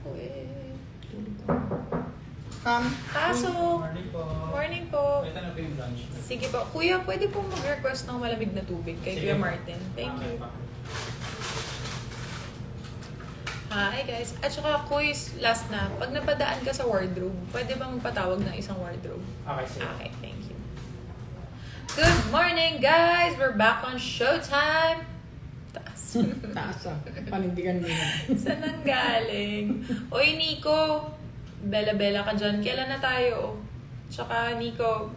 ako eh. Pasok! Morning po. Morning po. Ito na po yung lunch. Sige po. Kuya, pwede pong mag-request ng malamig na tubig kay Kuya Martin. Thank you. Hi guys. At saka quiz, last na. Pag napadaan ka sa wardrobe, pwede bang patawag ng isang wardrobe? Okay, sige. Okay, thank you. Good morning guys! We're back on Showtime! Taas. Taas ah. Panindigan mo yan. Saan nang galing? Oy, Nico! Bella-bella ka dyan. Kailan na tayo? Tsaka, Nico,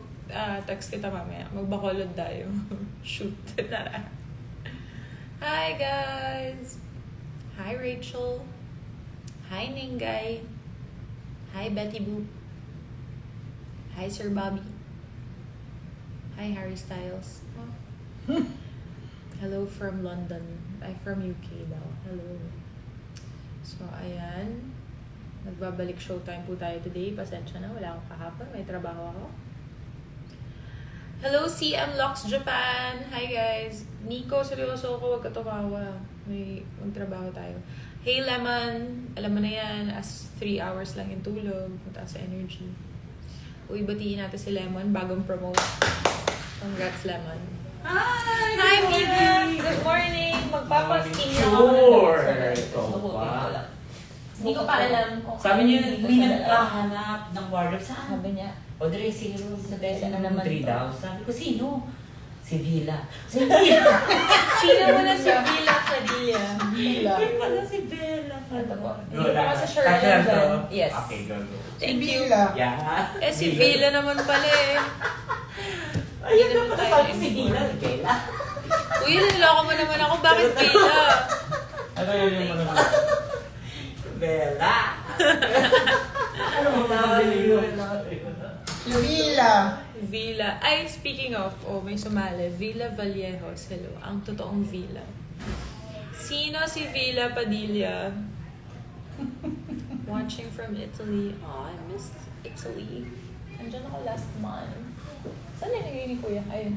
text kita mamaya. Magbakolod tayo. Shoot. Tara. Hi, guys! Hi, Rachel. Hi, Ningay. Hi, Betty Boop. Hi, Sir Bobby. Hi, Harry Styles. Oh. Hello from London. Ay, from UK daw. Hello. So, ayan. Nagbabalik Showtime po tayo today. Pasensya na, wala akong kahapon. May trabaho ako. Hello, CM Locks Japan! Hi guys! Nico, seryoso ako. Huwag ka tumawa. May magtrabaho tayo. Hey Lemon! Alam mo na yan, as 3 hours lang yung tulog. Mataas sa energy. Uy, batiin natin si Lemon. Bagong promote. Congrats, Lemon. Hi! Hi, Mimi! Good morning! Magpapaskin na ako. Sure! Gusto ko Pa. Hindi ko pa alam kung Sabi niya, ano may dito sa naghahanap ng wardrobe. Saan? Sabi niya, Audrey, sino? Sa Bella na naman 3 to. daw. Sabi ko, sino? Si Villa. Si Villa! sino mo na si Villa Padilla? Ay, pala si Bella. Ito po. Go Hindi na. ko kasi sure Kasya lang to. dyan. Yes. Okay, go. Thank you. Yeah. Eh, si Villa naman pala eh. Ayun Hindi na naman pala tayo sabi si Villa. Si Bella. Uy, niloko mo naman ako. Bakit Villa? Ano yun yung ano? Bella. Ano mo na Villa. Villa. Ay, speaking of, may sumali. Villa Vallejos. Hello. Ang totoong Villa. Sino si Villa Padilla? Watching from Italy. Oh, I missed Italy. Andiyan ako last month. Saan nilagay ni Kuya? Ayun.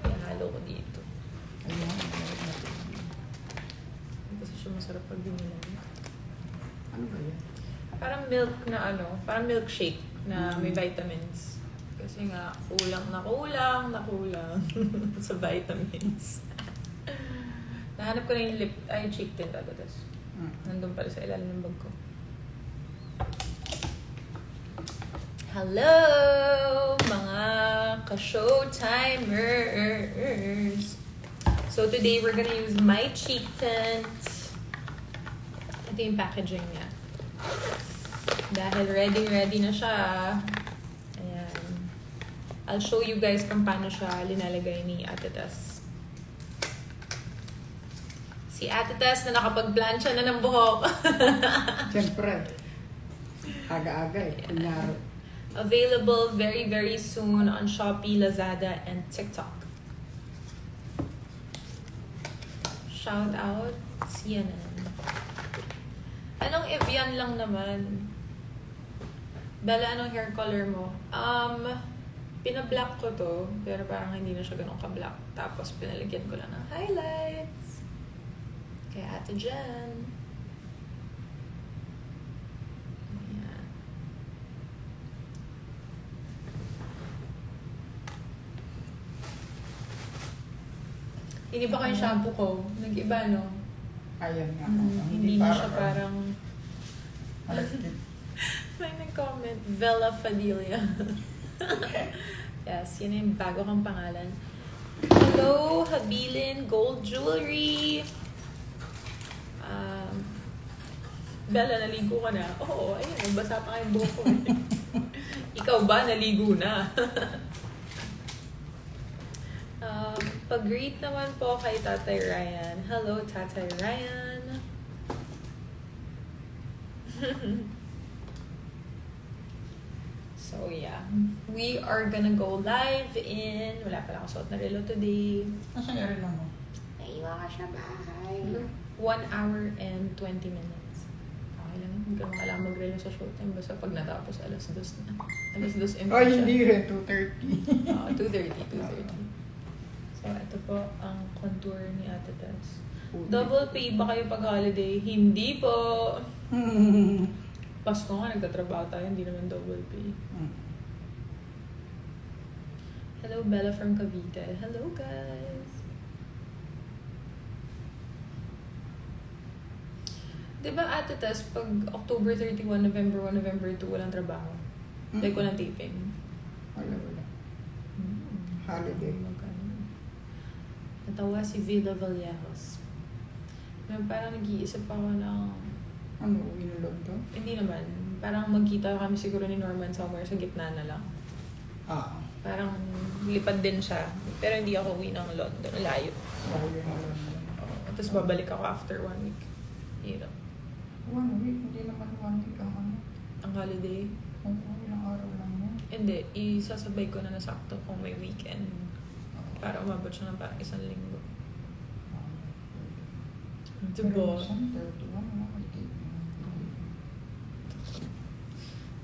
Ihalo ko dito. Ayun. Kasi siya masarap pag binilang. Ano ba yan? Parang milk na ano, parang milkshake na may vitamins. Kasi nga, kulang sa vitamins. Nahanap ko na yung cheek tint agad. Nandun pala sa ilalim ng bag ko. Hello, mga ka-showtimers! So today, we're gonna use my cheek tint. Ito yung packaging niya. Dahil ready na siya. Ayan. I'll show you guys kung paano siya linalagay ni Ate Tess. Si Ate Tess na nakapag-plancha na ng buhok. Siyempre. Aga-aga eh. Kunyari. Available very, very soon on Shopee, Lazada, and TikTok. Shout out, CNN. Anong Evian lang naman? Bella, anong hair color mo? Pina-black ko to, pero parang hindi na siya ganun ka-black. Tapos pinalagyan ko lang ng highlights. Kaya Ate Jen. Ayan. Iniba ko yung shampoo ko. Nag-iba, no? Ayan nga. Hindi na siya parang... Malagkit. May nag-comment, Vella Fadilia. Yes, yun yung bago kang pangalan. Hello, Habilin Gold Jewelry. Bella, naligo ka na? Oo, ayun, nagbasa pa kayong buhok ko. Ikaw ba, naligo na? Pag-greet naman po kay Tatay Ryan. Hello, Tatay Ryan. So, yeah. We are gonna go live in... Wala pala akong suot na relo today. Nasaan yung relo mo? Naiwa ka siya bahay. 1 hour and 20 minutes. Okay lang. Hindi ka makailangan mag-relo sa showtime. Basta pag natapos, alas 2 na. Alas 2 Oh, hindi rin. 2:30. 2:30. So, ito Ito po ang contour ni Ate Tess. Puti. Double pay ba kayo pag holiday? Hindi po. Pasko nga, nagtatrabaho tayo, hindi naman double pay. Hello, Bella from Cavite. Hello, guys. Diba, Ate Tess, pag October 31, November 1, November 2, walang trabaho? Like, walang taping? Wala. Holiday. Natawa si Villa Vallejos. Parang nag-iisip ako ng... Ano, uwi na London? Hindi naman. Parang magkita kami siguro ni Norman somewhere sa gitna na lang. Parang lipad din siya. Pero hindi ako uwi ng London. Layo. Uwi na London. Tapos babalik ako after 1 week. You know. 1 week? Hindi naman 1 week ang ano. Ang holiday. Ilang araw lang yan. Hindi. Isasabay ko na nasakto kung may weekend. Para umabot siya ng parang 1 linggo. Diba?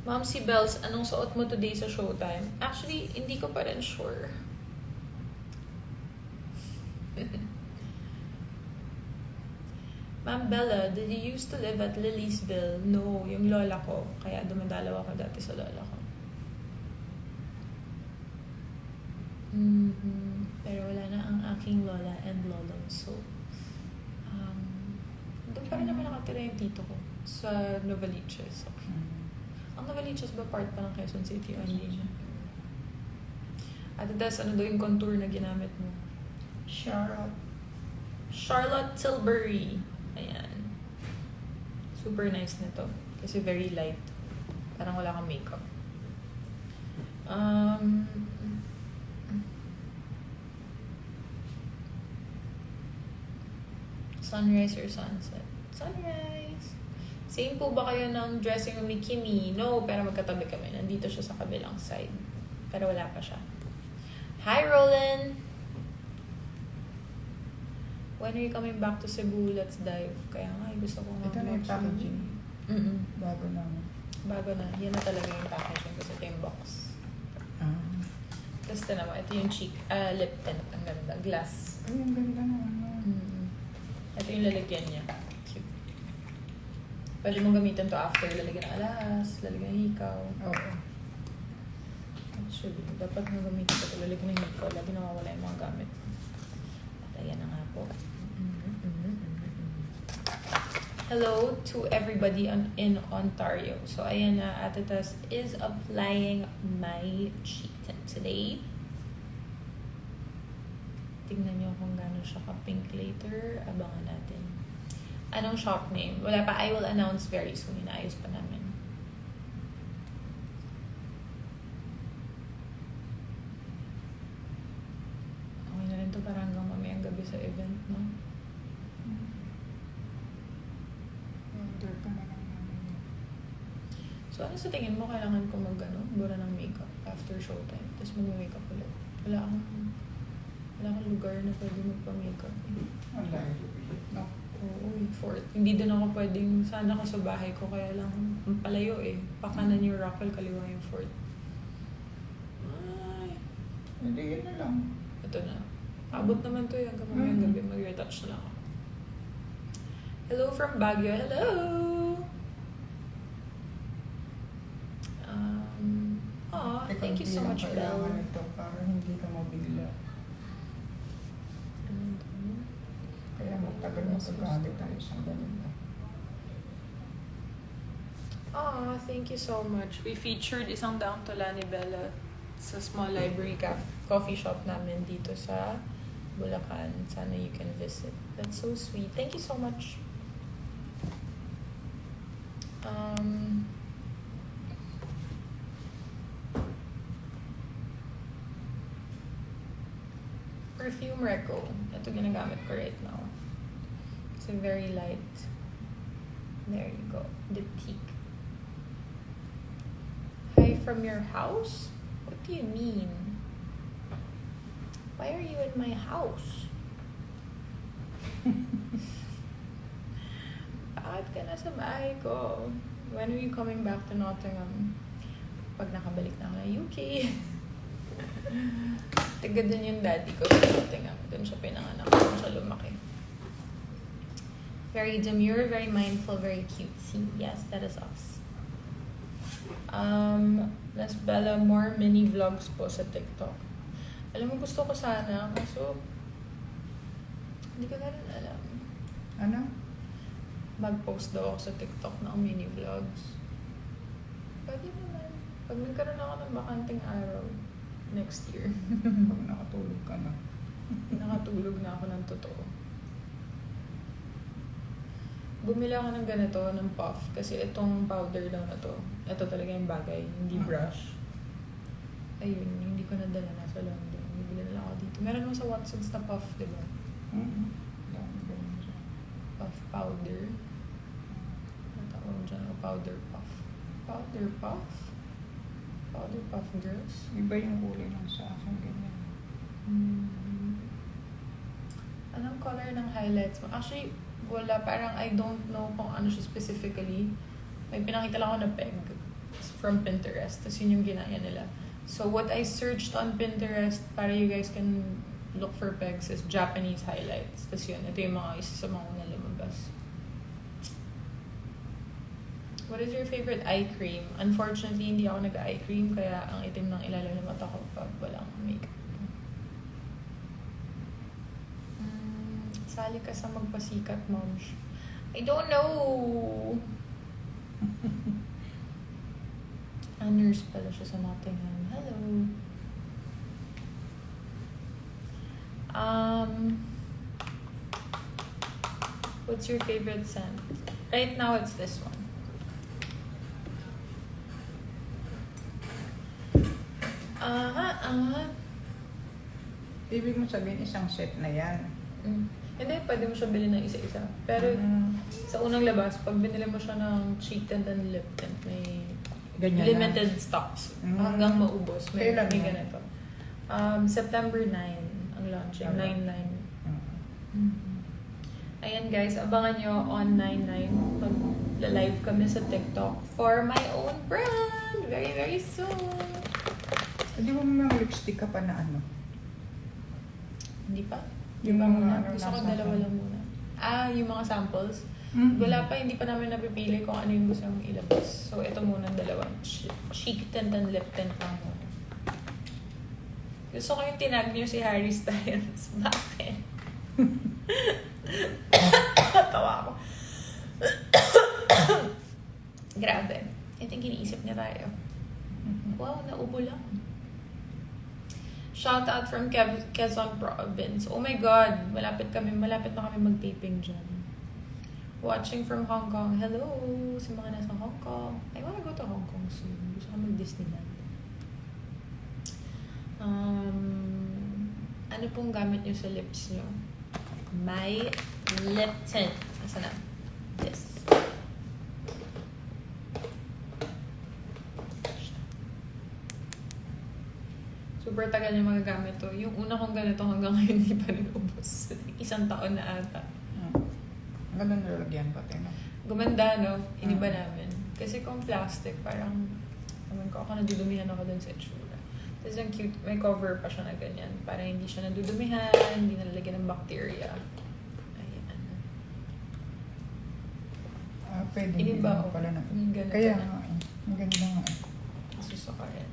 Ma'am, si Bells, anong suot mo today sa showtime? Actually, hindi ko pa rin sure. Ma'am Bella, did you used to live at Liliesville? No, yung lola ko. Kaya dumadalaw ako dati sa lola ko. Pero wala na ang aking lola and lolo. So, doon pa rin naman nakatira yung tito ko sa Novaliches. Okay. Ang Novaliches ba part pa ng Quezon City o hindi siya? Ate Tess, ano daw yung contour na ginamit mo? Charlotte Tilbury. Ayan. Super nice nito. Kasi very light. Parang wala kang makeup. Sunrise or sunset? Sunrise! Same po ba kayo ng dressing room ni Kimi? No, pero magkatabi kami. Nandito siya sa kabilang side. Pero wala pa siya. Hi, Roland! When are you coming back to Cebu? Let's dive. Kaya nga, gusto ko nga. Ito na yung packaging. Bago naman. Bago na. Yan na talaga yung packaging kasi ito yung box. Tapos ito naman, ito yung cheek, lip tint. Ang ganda. Glass. Ay, ang ganda naman. Ito yung lalagyan niya. Cute. Pwede mong gamitin to after. Lalagyan ng alas, lalagyan ng hikaw. Oo. Actually, dapat nga gamitin ito. Lalagyan ng hikaw. Lagi nawawala yung mga gamit. At ayan na nga po. Hello to everybody in Ontario. So, ayan na. Ate Tess is applying my cheek tint today. Tingnan nyo kung gano'n siya ka-pink later. Abangan natin. Anong shop name? Wala pa. I will announce very soon. Inaayos pa namin. Okay na rin to para hanggang mamayang gabi sa event, no? Order ka na lang namin. So, ano sa tingin mo? Kailangan ko bura ng makeup after showtime. Tapos mag-makeup ulit. Wala akong lugar na pwede magpa-makeup. Wala. No. Oo, fourth. Hindi din ako pwedeng, sana ako sa bahay ko, kaya lang palayo eh. Pakanan yung Rockwell, kaliwa yung fourth. Ay. Hindi, yun na lang. Ito na. Abot naman to yung hanggang mamayang gabi. Mag-retouch na lang ako. Hello from Baguio. Hello! Thank you so much, Belle. Kailangan ito para hindi ka mabigla. Kaya magtagal mo paggamit ng isang ganito. Thank you so much. We featured isang daang tula ni Bella sa small library coffee shop namin dito sa Bulacan. Sana you can visit. That's so sweet. Thank you so much. Perfume Reco. Ito ginagamit ko right now. Kasi very light. There you go. Diptyque. Hi from your house? What do you mean? Why are you in my house? Bakit ka na sa bahay ko? When are you coming back to Nottingham? Pag nakabalik na ako ng UK. Taga din yung daddy ko sa Nottingham. Doon siya pinanganak. Doon siya lumaki. Very demure, very mindful, very cutesy. Yes, that is us. Las Bella, more mini vlogs po sa TikTok. Alam mo, gusto ko sana. Kaso, hindi ko na rin alam. Ano? Mag-post daw ako sa TikTok ng mini vlogs. Pwede naman. Pag nagkaroon ako ng bakanting araw, next year. Pag nakatulog ka na. Nakatulog na ako ng totoo. Bumili ako ng ganito, ng puff. Kasi itong powder lang na to. Ito talaga yung bagay, hindi brush. Ayun, hindi ko nadala na sa London. Bibili na lang ako dito. Meron mo sa Watsons na puff, di ba? Puff powder. Natawag dyan ako, powder puff. Powder puff? Powder puff girls? Iba yung kulay lang sa akin, ganyan. Anong color ng highlights mo? Actually, wala. Parang I don't know kung ano siya specifically. May pinakita lang ako na peg from Pinterest. Tapos yun yung ginaya nila. So what I searched on Pinterest para you guys can look for pegs is Japanese highlights. Tapos yun, ito yung mga isa sa mga unang lumabas. What is your favorite eye cream? Unfortunately, hindi ako nag-eye cream kaya ang itim ng ilalim ng mata ko pag walang makeup. Sali ka sa magpasikat, moms. I don't know. Nurse pala siya sa Nottingham. Hello. What's your favorite scent? Right now, it's this one. Ibig mo sabihin isang set na yan. Hindi, pwede mo siya bilhin ng isa-isa. Pero sa unang labas, pag binili mo siya ng cheek tint and lip tint, may Ganyan limited stocks. Hanggang maubos. May Kailan mo? ganito. September 9 ang launching. 9-9. Ayan guys, abangan nyo on 9-9. Mag-live kami sa TikTok for my own brand. Very, very soon. Hindi mo mga lipstick ka pa na ano? Hindi pa? Yung Di pa mga muna. ano, Gusto ko nasa dalawa akin. lang muna. Yung mga samples. Mm-hmm. Wala pa, hindi pa namin napipili kung ano yung gusto mong ilabas. So, ito muna ang dalawa. Cheek tint and lip tint lang muna. Gusto ko yung tinag niyo si Harry Styles. Bakit? Tawa ako. Grabe. I think iniisip niya tayo. Wow, naubo lang. Shout out from Quezon Province. Oh my God, malapit na kami mag-taping dyan. Watching from Hong Kong. Hello sa mga nasa Hong Kong. I wanna go to Hong Kong soon. Gusto ko mag-Disneyland. Ano pong gamit nyo sa lips nyo? My lip tint. Nasaan na? This. Super tagal yung magagamit to. Yung una kong ganito hanggang ngayon hindi pa rin ubos. 1 taon na ata. Ganun nalagyan pati, no? Gumanda, no? Iniba namin. Kasi kung plastic, parang ako nadudumihan ako dun sa itsura. Tapos ang cute, may cover pa siya na ganyan. Para hindi siya nadudumihan, hindi nalalagyan ng bacteria. Ayan. Pwede Iniba mo ako. pala na. Yung ganito Kaya na. nga eh. Ang ganda nga eh. Gusto ko rin.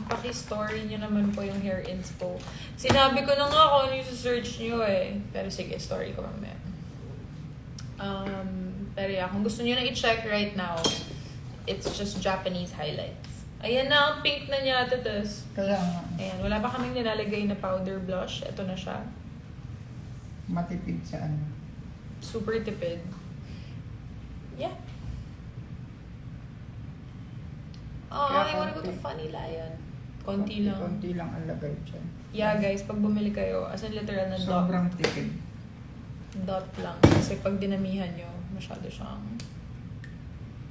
Paki-story nyo naman po yung hair inspo. Sinabi ko na nga kung ano yung search nyo eh. Pero sige, story ko mamaya. Pero yeah, kung gusto nyo na i-check right now, it's just Japanese highlights. Ayan na, ang pink na niya, tatas. Kaya nga. Ayan, wala pa kaming nilalagay na powder blush. Ito na siya. Matipid sa ano. Super tipid. Yeah. Oh, I wanna go to Funny Lion. Konti lang. Konti lang ang lagay dyan. Yeah, guys, pag bumili kayo, as in literal na Sobrang tipid. dot lang. Kasi pag dinamihan nyo, masyado siyang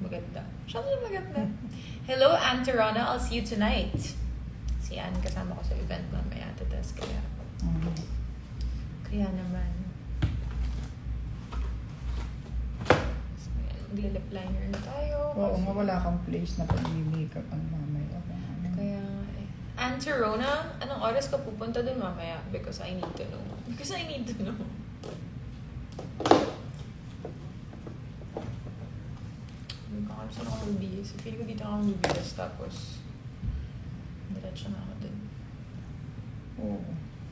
maganda. Masyado siyang maganda. Hello, Aunt Rona. I'll see you tonight. Si Anne kasama ko sa event mamaya. Tatas kaya. Kaya naman. So, magli-lip liner na tayo. Oo, wala kang place na pag-makeup ang mamaya. Kaya, Answer Rona, anong oras ka pupunta dun mamaya? Because I need to know. Because I need to know. Hindi ko alam saan ako magbibigis. Feeling ko dito ako magbibigis. Tapos, diretso na ako dun. Oo.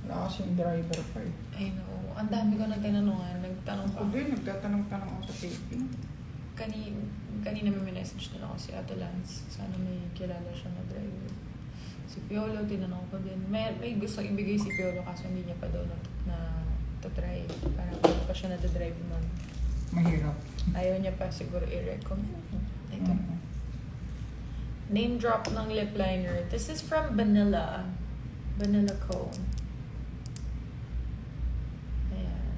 Wala kasing driver pa eh. I know. Ang dami ko na tinanungan. Nagtanong Ako ko. din, nagtatanong-tanong ako sa taping. Kanina may message na ako si Ate Lance. Sana may kilala siya na driver. Si Piolo, tinanong ko din. May gusto ibigay si Piolo kaso hindi niya pa daw na to-try. Parang hindi pa siya na-drive nun. Mahirap. Ayaw niya pa siguro i-recommend. Ito. Name drop ng lip liner. This is from Vanilla. Vanilla Co. Ayan.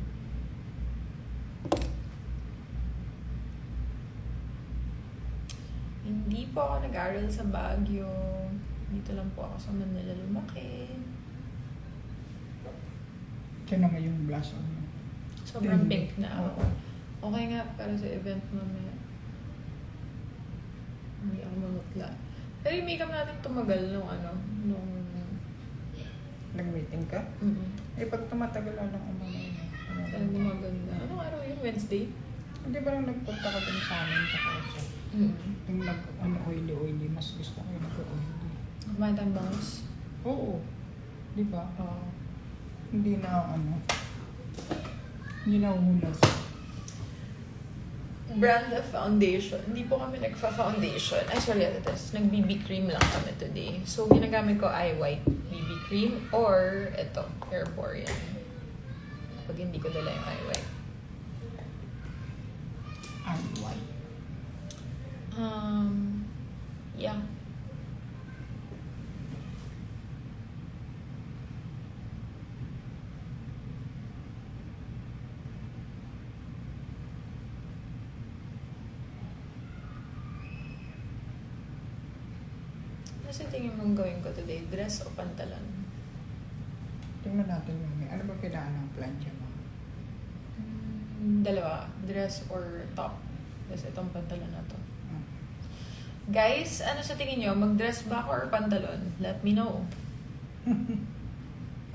Hindi po ako nag-aral sa Baguio. Dito lang po ako sa Manila lumaki. Ito naman yung blush on mo. Sobrang Hindi. pink na ako. Okay nga para sa event mamaya. Hindi ako mamutla. Pero yung makeup natin tumagal nung Nag-meeting ka? Eh, pag tumatagal lang umano yun. Talagang maganda. Anong araw yun? Wednesday? Hindi ba lang nagpunta ka din sa amin sa kaso? Yung oily, mas gusto ko yung nag-oily. Kumain tayong bangus? Oo. Di ba? Oo. Hindi na hindi na uhulas. Brand of foundation. Hindi po kami nagfa-foundation. Ay, sorry, Ate nag-BB cream lang kami today. So, ginagamit ko eye white BB cream or ito, Airporian. Pag hindi ko dala yung eye white. Ay, why? Yeah. Ano sa tingin mong gawin ko today? Dress o pantalon? Tingnan natin mami. Ano ba kailangan ng plancha mo? Dalawa. Dress or top. Tapos itong pantalon na to. Hmm. Guys, ano sa tingin nyo? Mag-dress ba ako or pantalon? Let me know.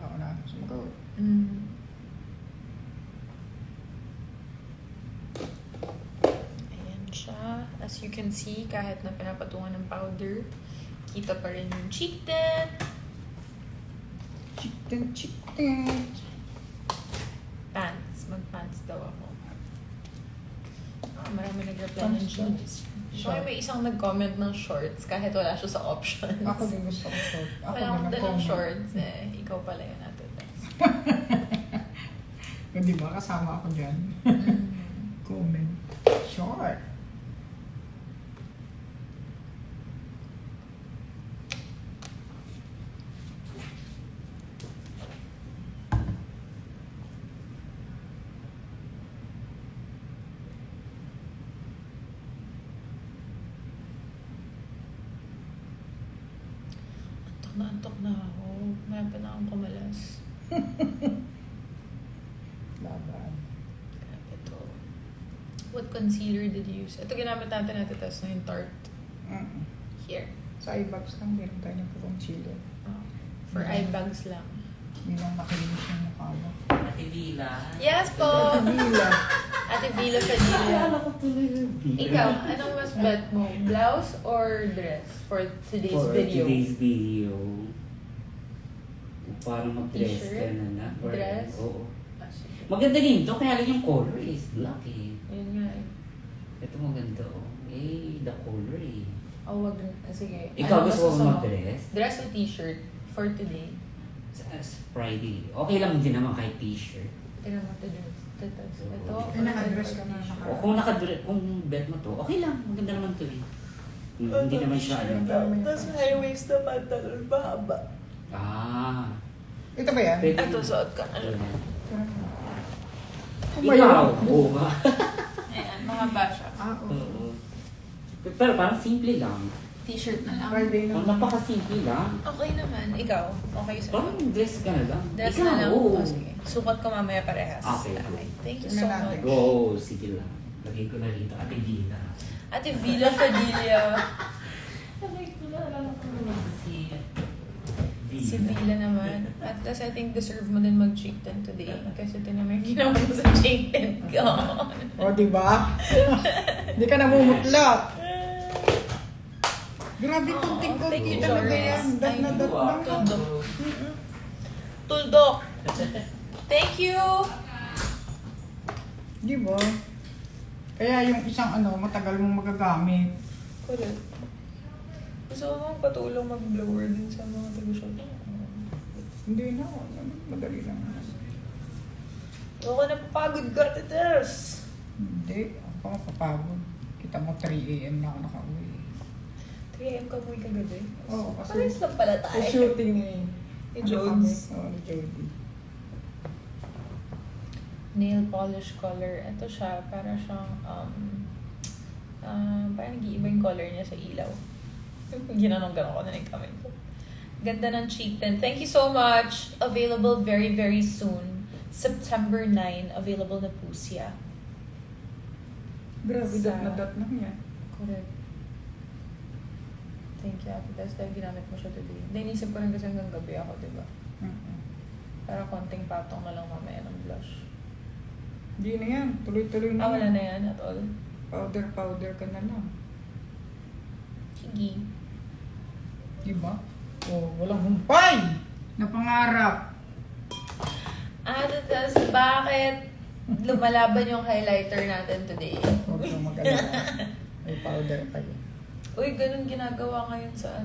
Oo na. Sumagot. Ayan siya. As you can see, kahit na pinapatungan ng powder, kita pa rin yung cheek tint. Chicken. Pants. Mag-pants daw ako. Marami nag-reply ng Pants daw. jeans. So, may isang nag-comment ng shorts kahit wala siya sa options. Ako din gusto ko short. Ako Wala akong din dalang nag-comment. shorts eh. Ikaw pala yun natin. Hindi ba? Kasama ako dyan. Comment. Short. Naantok na ako. Mayroon na akong kumalas. Laban. Grabe to. What concealer did you use? Ito ginamit natin na test na yung Tarte. Here. Sa eyebags lang, meron tayo ng concealer. For eye bags lang. Yun ang nakalinis yung mukha mo. Ate Vila. Yes po! Kabila. Ate Vila Padilla. ko tuloy yung Vila. Ikaw, anong mas bet mo? Blouse or dress for today's video? For today's video. Parang mag-dress T-shirt? ka na na. Or, Dress? Oo. Ah, sige. Maganda din to, kaya lang yung color is black eh. Yun nga eh. Ito maganda oh. Eh, the color eh. Oh, wag na. Sige. Ikaw Ano gusto gusto mo mo? mag-dress? Dress o t-shirt for today? Sa Friday. Okay lang din naman kahit t-shirt. Tignan mo ito dress. Ito. Eh, naka-dress ka na. O kung kung bet mo to, okay lang. Maganda naman to eh. Hindi naman siya ano. Tapos high waist na pantalon, mahaba. Ah. Ito ba yan? Pwede. Ito, suot ka na. Ikaw. Oo nga. Ayan, mahaba siya. Oo. Oo. Pero parang simple lang. T-shirt na lang. Friday Oh, na. napaka-simple lang. Okay naman. Ikaw, okay sa'yo? Parang dress ka na lang. Dress Ikaw, na lang. oo. Oh, sige. Sukat ko mamaya parehas. Okay. Thank you Tingnan so natin. much. Go, sige lang. Lagay ko na dito, Ate Vila. Ate Vila Padilla. Lagay ko na, alam ko naman si Si Vila naman. At least I think deserve mo din mag-cheek tint today. Kasi tinan mo yung ginawa mo sa cheek tint ko. O, di ba? Hindi ka namumutla. Grabe kung Thank you, tingko talaga Joris. yan. Dat na dat na. Tuldok. Tuldok. Thank you. Di ba? Kaya yung isang matagal mong magagamit. Correct. Gusto mo patulong mag-blower din sa mga taga-shop. Hindi na. Madali lang. Ako napapagod ka, Tites. Hindi. Ako pa mapapagod. Kita mo 3 a.m. na ako nakauwi. 3 a.m. ka buhay kagabi? Oo, kasi Pares lang pala tayo. may shooting eh. Ni Jones. Oo, ni Jody. Nail polish color. Ito siya, para siyang, parang nag-iiba yung color niya sa ilaw. Ginanong-ganon ko na yung kamay ko. Ganda ng cheek tint. Thank you so much. Available very, very soon. September 9, available na po siya. Grabe, Sa- dat na dat lang yan. Correct. Thank you, Ate Tess. Dahil ginamit mo siya today. Naisip ko rin kasi hanggang gabi ako, di ba? Para konting patong na lang mamaya ng blush. Hindi na yan. Tuloy-tuloy na. Wala yan. na yan at all. Powder ka na lang. Sige. Diba? Oh, walang humpay na pangarap. Ate Tess, bakit lumalaban yung highlighter natin today? Huwag kang mag-alala. May powder kayo. Uy, ganun ginagawa ngayon sa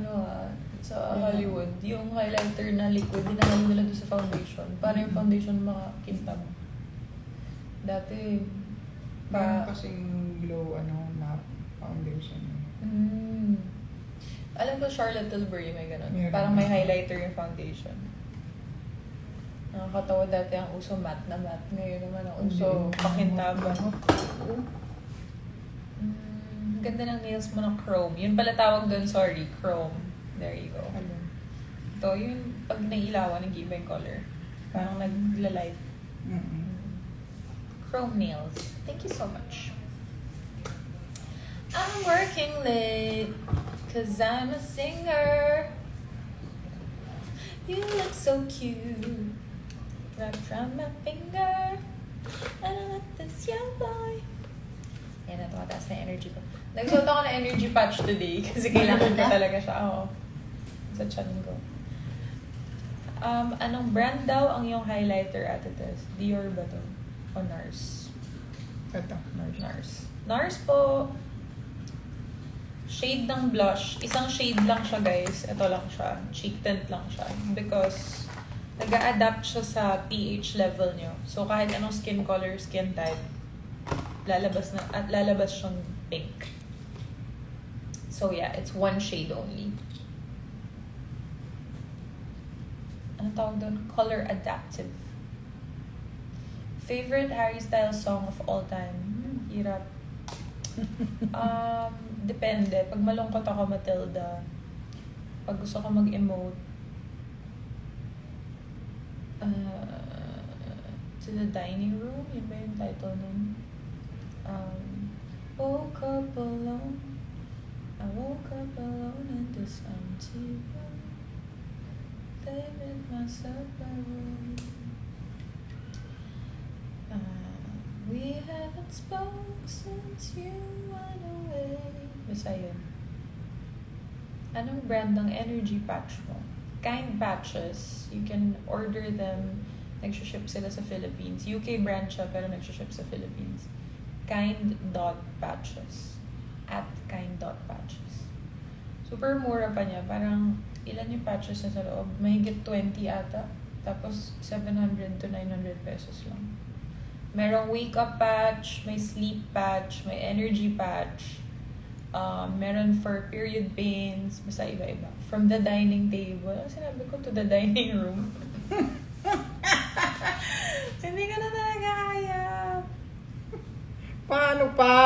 sa Hollywood. Yung highlighter na liquid, dinahalo nila doon sa foundation. Para yung foundation makakinta mo. Dati, Meron kasing glow, na foundation. Alam ko Charlotte Tilbury may ganun. Meron. Parang may highlighter yung foundation. Nakakatawa dati ang uso matte na matte. Ngayon naman ang uso pakintaban. Ganda ng nails mo ng chrome. Yun pala tawag doon, sorry, chrome. There you go. Ano? Ito, yung pag nailawan, nag-iba yung color. Parang nagla-light. Chrome nails. Thank you so much. I'm working late, 'cause I'm a singer. You look so cute. Wrapped around my finger. And I like this young boy. Yan, tumataas na energy ko. Nagsuot ako ng energy patch today kasi kailangan ko talaga siya. Oo. Sa chan ko. Anong brand daw ang yung highlighter, Ate Tess? Dior ba to? O NARS? Ito, Nars. NARS. NARS po. Shade ng blush. Isang shade lang siya, guys. Ito lang siya. Cheek tint lang siya. Because nag-a-adapt siya sa pH level nyo. So, kahit anong skin color, skin type, lalabas siyang pink. So, yeah. It's one shade only. Anong tawag doon? Color adaptive. Favorite Harry Styles song of all time? Hirap. Depende. Pag malungkot ako, Matilda. Pag gusto ko mag-emote, To the Dining Room, yun ba yung title nun? Woke up alone. I woke up alone in this empty room. David myself alone. We haven't spoke since you went away. Basta yun. Anong brand ng energy patch mo? Kind Patches. You can order them. Nagsiship sila sa Philippines. UK brand siya pero nagsiship sa Philippines. Kind.patches. @kind.patches. Super mura pa niya. Parang ilan yung patches na sa loob? Mahigit 20 ata. Tapos 700 to 900 pesos lang. Merong wake up patch, may sleep patch, may energy patch. Meron for period pains, basta iba-iba. From the dining table. Ano sinabi ko? To the dining room. Hindi ko na talaga kaya. Paano pa?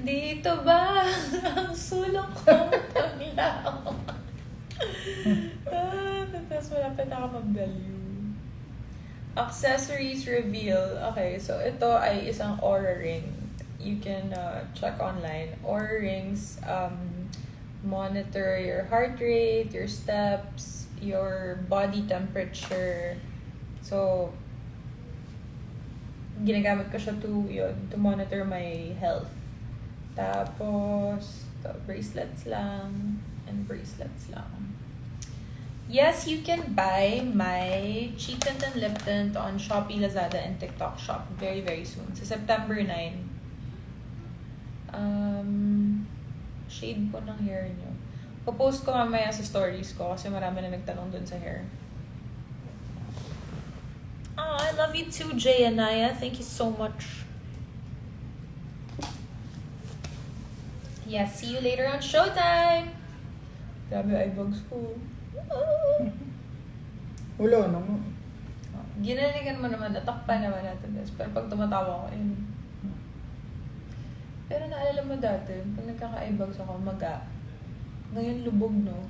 Dito ba ang sulong kong tanglaw? Tapos malapit ako mag-value. Accessories reveal. Okay, so ito ay isang Aura ring. You can check online. Aura rings, monitor your heart rate, your steps, your body temperature. So, ginagamit ko siya to monitor my health. Tapos, bracelets lang. And bracelets lang. Yes, you can buy my cheek tint and lip tint on Shopee, Lazada, and TikTok Shop very, very soon. Sa September 9. Shade po ng hair nyo. Popost ko mamaya sa stories ko kasi marami na nagtanong dun sa hair. Oh, I love you too, Jay and Naya. Thank you so much. Yeah, see you later on Showtime! Grabe eyebags ko. Wala naman. Ginaligan mo naman, natakpan naman natin this. Pero pag tumatawa ko, yun. Pero naalala mo dati, pag nagkaka-eyebags ako, maga. Ngayon lubog, no?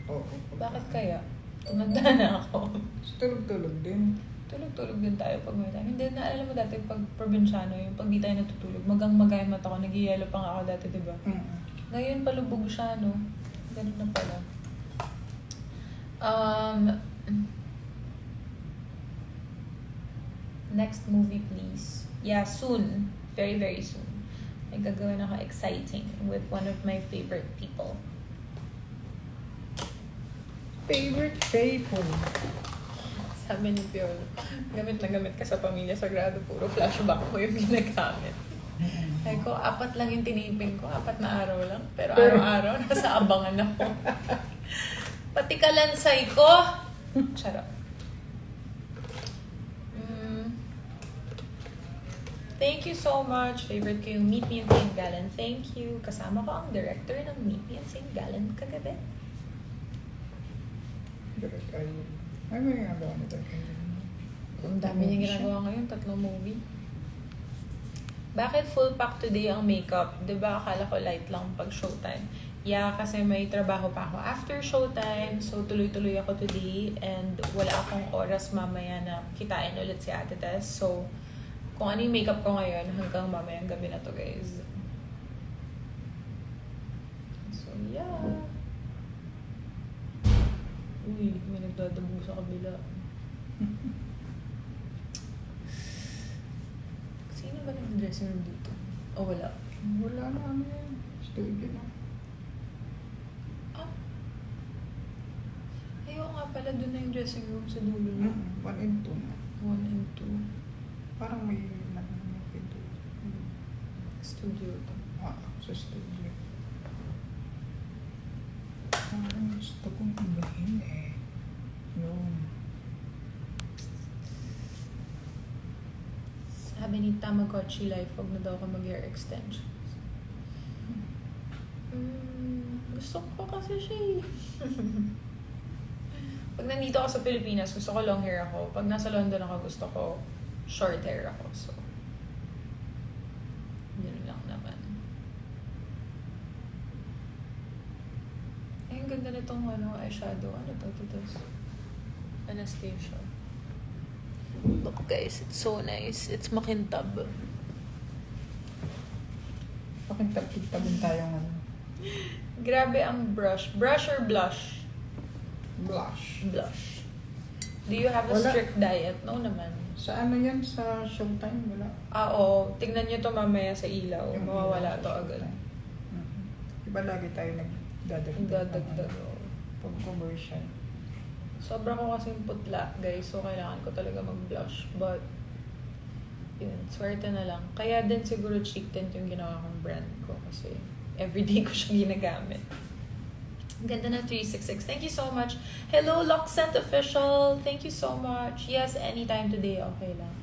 Oo. Bakit kaya? Tumanda na ako. Tulog-tulog din. Tulog-tulog din tayo pag may time. Hindi, naalala mo dati, pag probinsyano, yung pag di tayo natutulog, magang-magay mata ko, nag-yelo pa nga ako dati, diba? Ngayon palubog siya, no? Ganun na pala. Next movie, please. Yeah, soon. Very, very soon. May gagawin ako exciting with one of my favorite people. Favorite people. Sabi ni Piolo, gamit na gamit ka sa Pamilya Sagrado, puro flashback mo yung ginagamit. Sabi ko, 4 lang yung tinipin ko, 4 na araw lang. Pero araw-araw, nasa abangan ako. Pati kalansay ko. Charot. Thank you so much. Favorite ko yung Meet Me in St. Gallen. Thank you. Kasama ko ang director ng Meet Me in St. Gallen kagabi. Direct ay... Ay, may ginagawa nito. Ang dami niyang ginagawa ngayon, 3 movie. Bakit full pack today ang makeup? Diba akala ko light lang pag showtime? Yeah, kasi may trabaho pa ako after showtime. So, tuloy-tuloy ako today. And wala akong oras mamaya na kitain ulit si Ate Tess. So, kung ano yung makeup ko ngayon, hanggang mamayang gabi na to, guys. So, yeah. Uy, may nagdadabo sa kabila. Sino ba nag-dressing room dito? Oh, wala. Wala na ano yan. Studio na. Ah. Ayaw nga pala, doon na yung dressing room sa dulo niya. 1 and 2 na. 1 and 2. Parang may pinto. Studio to. Sa studio. Parang gusto kong ibahin eh. Yun. Sabi ni Tamagotchi Life, huwag na daw ka mag-hair extensions. Gusto ko kasi siya eh. Pag nandito ako sa Pilipinas, gusto ko long hair ako. Pag nasa London ako, gusto ko short hair ako. So, yun lang naman. Ay, ang ganda nitong eyeshadow. Ano to? Anastasia. Look guys, it's so nice. It's makintab. Pakintab-kintabin tayong ano. Grabe ang brush. Brush or blush? Blush. Blush. Do you have a Wala. strict diet? No naman. Sa ano yan? Sa showtime? Wala. Oo. Tignan nyo to mamaya sa ilaw. Yung Mawawala ilaw to sa agad. showtime. Diba lagi tayo nagdadagdag? Dadagdag. Pag-commercial. Sobrang ko kasing putla, guys. So, kailangan ko talaga mag-blush. But, yun. Swerte na lang. Kaya din siguro cheek tint yung ginawa kong brand ko. Kasi, everyday ko siya ginagamit. Ganda na 366. Thank you so much. Hello, Lockscent Official. Thank you so much. Yes, anytime today. Okay lang.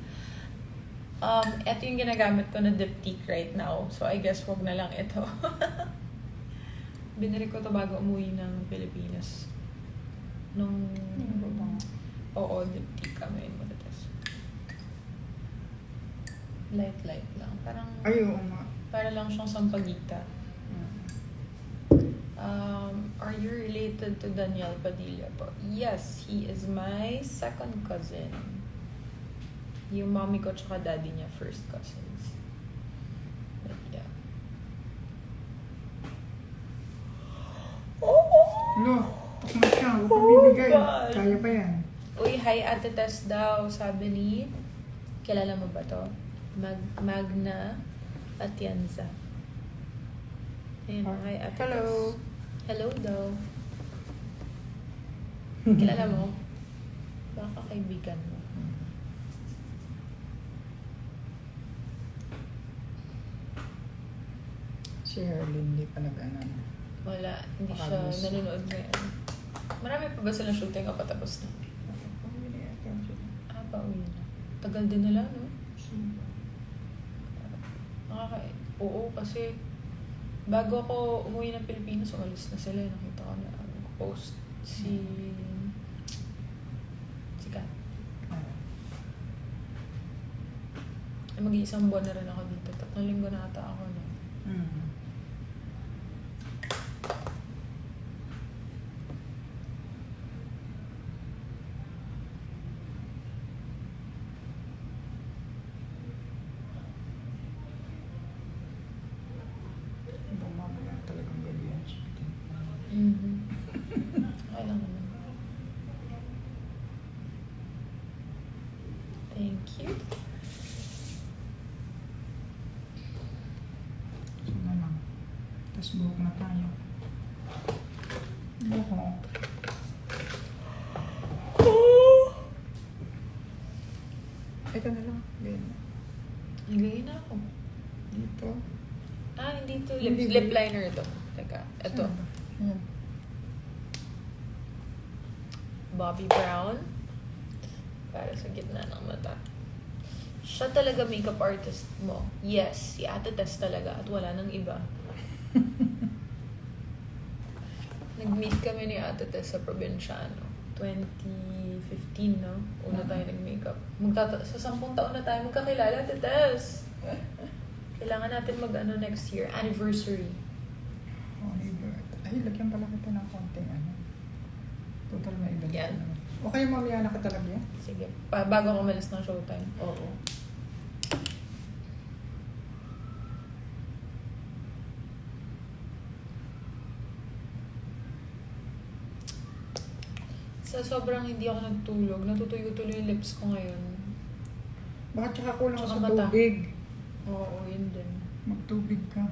Ito yung ginagamit ko na diptyque right now. So, I guess wag na lang ito. Binili ko to bago umuwi ng Pilipinas. Oo, diptyque kami. Light lang. Parang, Ayaw nga. para lang siyang sampagita. Are you related to Daniel Padilla po? Yes, he is my second cousin. Yung mommy ko tsaka daddy niya, first cousins. But yeah. Lo, tapos na siya. Huwag kang bibigay. God. Kaya pa yan. Uy, hi Ate Tess daw, sabi ni, kilala mo ba to? Magna Atienza. Ayun, hi Ate Hello. Tess. Hello daw. Kilala mo? Baka kaibigan mo. Si Herlin, hindi pa nag-ano. Wala, hindi siya Pagkabus. nanonood ngayon. Marami pa ba silang shooting o patapos na? Pauwi na. Tagal din nila, no? Oo, kasi bago ako umuwi ng Pilipinas, umalis na sila. Nakita ko na post si Kat. Mag-iisang buwan na rin ako dito. 3 linggo na ata ako na. Mamaya talagang gabi yan. Okay lang naman. Thank you. So na lang. Tapos buhok na tayo. Buhok. Ito na lang. Ganyan. Naglagay na ako. Dito. Hindi to. Hindi. Lip liner ito. Teka, ito. Saan ba? Ayan. Bobbi Brown. Para sa gitna ng mata. Siya talaga makeup artist mo. Yes, si Ate Tess talaga. At wala nang iba. Nag-meet kami ni Ate Tess sa Provinciano. 2015, no? Una tayo nag-makeup. Sa 10 taon na tayo magkakilala, Ate Tess. Kailangan natin mag-ano next year. Anniversary. Oh, ay, lagyan pala kita ng konting ano. Total may ibalik Yan. naman. Okay, mamaya na ka talaga yan? Sige. Bago ako umalis ng showtime. Oo. Sa sobrang hindi ako nagtulog, natutuyo-tuloy yung lips ko ngayon. Baka tsaka kulang Tsaka sa mata. tubig. Oo, yun din. Magtubig ka.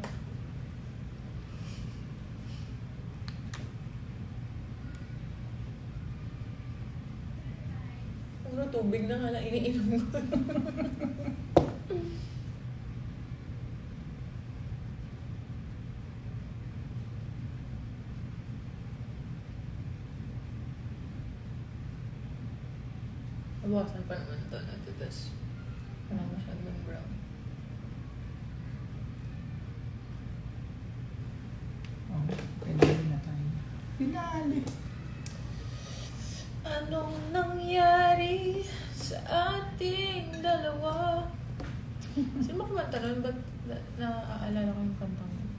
Puro tubig na nga lang iniinom ko. Abawasan pa naman ito na titas. Parang masyadong brown. Oh, pwede na tayo. Pinali. Anong nangyari sa ating dalawa? Sino ba kumanta nun? Ba't naaalala ko yung kantang yun?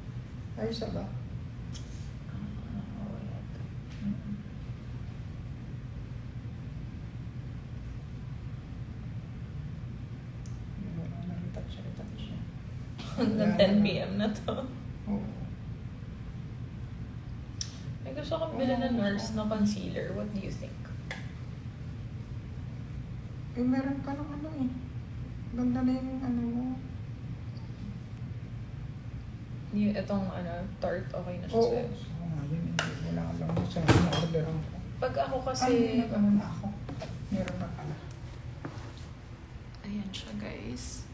Ay, isa ba? Wala ito. Wala na yung touch siya. Hanggang 10 p.m. na to. Oo. May gusto kong bilhin na NARS na concealer. What do you think? Eh, meron ka ng ano eh. Ganda na yung ano mo. Yung itong Tarte, okay na siya Oo. sa'yo. Oo nga, yun. Wala ka lang sa orderan ko. Pag ako Ay, kasi... nag-ano na ako. Meron na pala. Ayan siya, guys.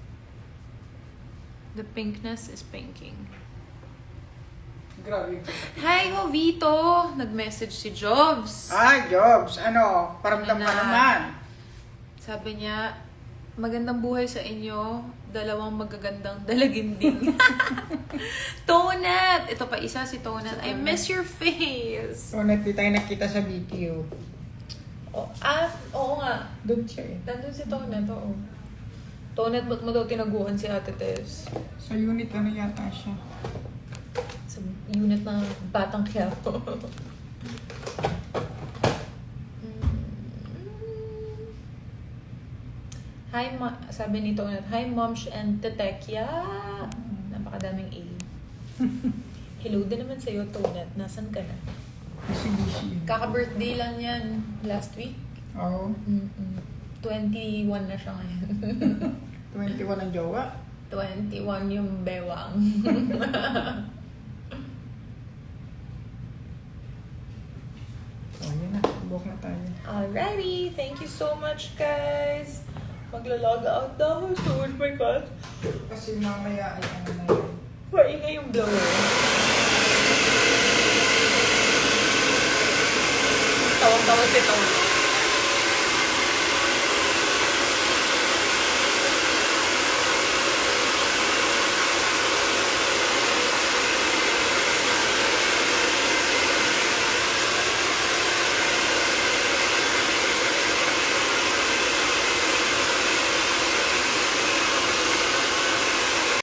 The pinkness is pinking. Grabe. Hi, Jovito! Nag-message si Jobs. Ay, Jobs. Ano? Paramdam ka Ano na? naman. Sabi niya, magandang buhay sa inyo, 2 magagandang dalaginding. Tonat! Ito pa isa si Tonat. I miss your face! So, di tayo nakita sa BQ. Oo nga. Doon siya eh. Nandun si Tonat, oo. Tonat, ba't mo daw tinaguhan si Ate Tess? Sa unit, ano yata siya? Sa unit ng Batang Quiapo. Hi, sabi ni Tonat, hi Moms and Tetekya. Napakadaming A. Hello din naman sa'yo, Tonat. Nasaan ka na? Busy-busy yun. Kaka-birthday lang yan last week. Oo. 21 na siya ngayon. 21 ang jowa. 21 yung bewang. So, yun na. Buwak na tayo. Alrighty, thank you so much guys. Maglo-log out na ako. Oh my God. Kasi mamaya ay ano na yun. Maingay yung blower. Tawang-tawa si Tawang.